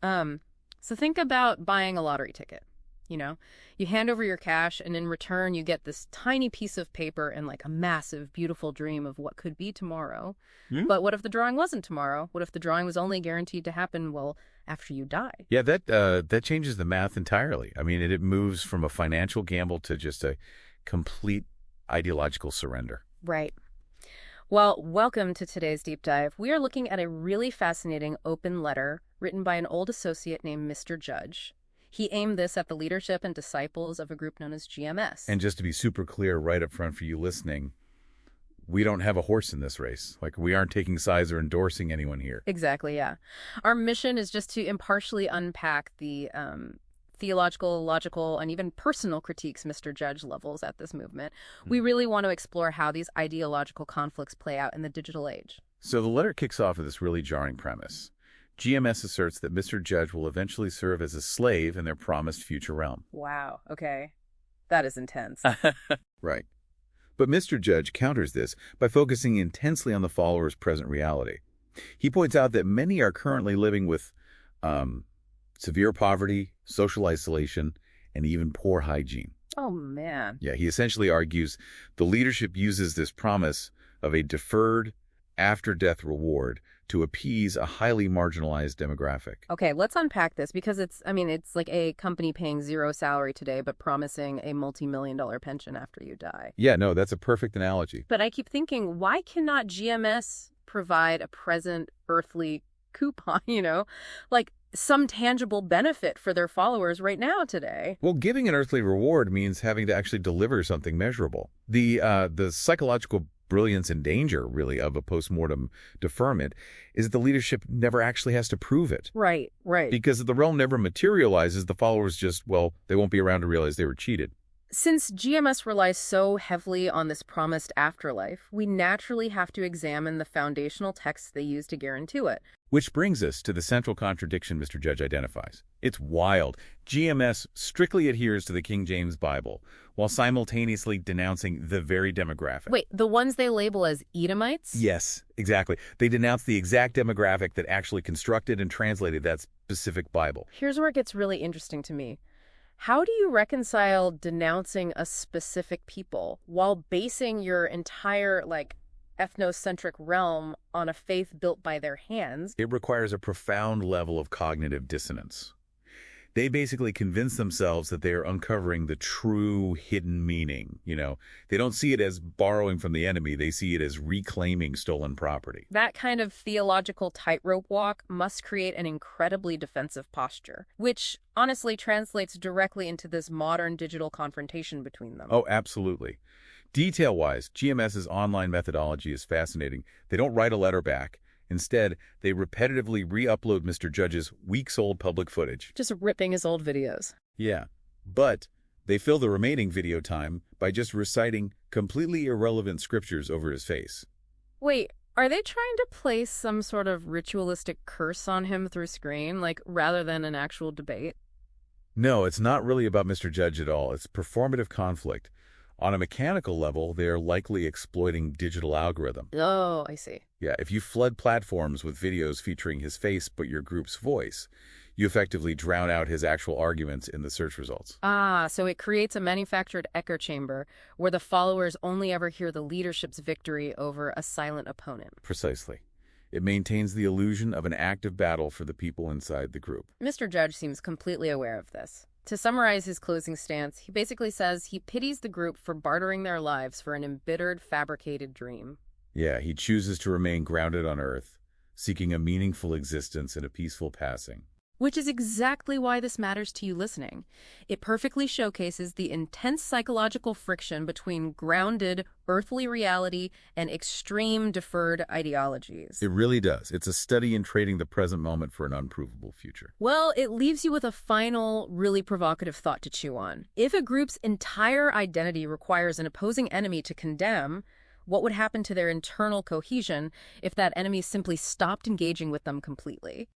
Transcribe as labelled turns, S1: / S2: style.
S1: So think about buying a lottery ticket. You know, you hand over your cash, and in return, you get this tiny piece of paper and like a massive, beautiful dream of what could be tomorrow.
S2: Hmm?
S1: But what if the drawing wasn't tomorrow? What if the drawing was only guaranteed to happen, well, after you die?
S2: Yeah, that changes the math entirely. I mean, it moves from a financial gamble to just a complete ideological surrender.
S1: Right. Well, welcome to today's deep dive. We are looking at a really fascinating open letter written by an old associate named Mr. Judge. He aimed this at the leadership and disciples of a group known as GMS.
S2: And just to be super clear right up front for you listening, we don't have a horse in this race. Like, we aren't taking sides or endorsing anyone here.
S1: Exactly, yeah. Our mission is just to impartially unpack the theological, logical, and even personal critiques Mr. Judge levels at this movement. We really want to explore how these ideological conflicts play out in the digital age.
S2: So the letter kicks off with this really jarring premise. GMS asserts that Mr. Judge will eventually serve as a slave in their promised future realm.
S1: Wow, okay. That is intense.
S2: Right. But Mr. Judge counters this by focusing intensely on the followers' present reality. He points out that many are currently living with severe poverty, social isolation, and even poor hygiene.
S1: Oh, man.
S2: Yeah, he essentially argues the leadership uses this promise of a deferred after-death reward to appease a highly marginalized demographic.
S1: Okay, let's unpack this because it's like a company paying zero salary today but promising a multi-million-dollar pension after you die.
S2: Yeah, no, that's a perfect analogy.
S1: But I keep thinking, why cannot GMS provide a present earthly coupon, like some tangible benefit for their followers right now today?
S2: Well, giving an earthly reward means having to actually deliver something measurable. The psychological brilliance and danger, really, of a postmortem deferment is that the leadership never actually has to prove it.
S1: Right, right.
S2: Because if the realm never materializes, the followers just, well, they won't be around to realize they were cheated.
S1: Since GMS relies so heavily on this promised afterlife, we naturally have to examine the foundational texts they use to guarantee it.
S2: Which brings us to the central contradiction Mr. Judge identifies. It's wild. GMS strictly adheres to the King James Bible, while simultaneously denouncing the very demographic.
S1: Wait, the ones they label as Edomites?
S2: Yes, exactly. They denounce the exact demographic that actually constructed and translated that specific Bible.
S1: Here's where it gets really interesting to me. How do you reconcile denouncing a specific people while basing your entire, ethnocentric realm on a faith built by their hands?
S2: It requires a profound level of cognitive dissonance. They basically convince themselves that they are uncovering the true hidden meaning. They don't see it as borrowing from the enemy. They see it as reclaiming stolen property.
S1: That kind of theological tightrope walk must create an incredibly defensive posture, which honestly translates directly into this modern digital confrontation between them.
S2: Oh, absolutely. Detail-wise, GMS's online methodology is fascinating. They don't write a letter back. Instead, they repetitively re-upload Mr. Judge's weeks-old public footage.
S1: Just ripping his old videos.
S2: Yeah, but they fill the remaining video time by just reciting completely irrelevant scriptures over his face.
S1: Wait, are they trying to place some sort of ritualistic curse on him through screen, rather than an actual debate?
S2: No, it's not really about Mr. Judge at all. It's performative conflict. On a mechanical level, they are likely exploiting digital algorithm.
S1: Oh, I see.
S2: Yeah, if you flood platforms with videos featuring his face but your group's voice, you effectively drown out his actual arguments in the search results.
S1: Ah, so it creates a manufactured echo chamber where the followers only ever hear the leadership's victory over a silent opponent.
S2: Precisely. It maintains the illusion of an active battle for the people inside the group.
S1: Mr. Judge seems completely aware of this. To summarize his closing stance, he basically says he pities the group for bartering their lives for an embittered, fabricated dream.
S2: Yeah, he chooses to remain grounded on Earth, seeking a meaningful existence and a peaceful passing.
S1: Which is exactly why this matters to you listening. It perfectly showcases the intense psychological friction between grounded, earthly reality and extreme deferred ideologies.
S2: It really does. It's a study in trading the present moment for an unprovable future.
S1: Well, it leaves you with a final, really provocative thought to chew on. If a group's entire identity requires an opposing enemy to condemn, what would happen to their internal cohesion if that enemy simply stopped engaging with them completely?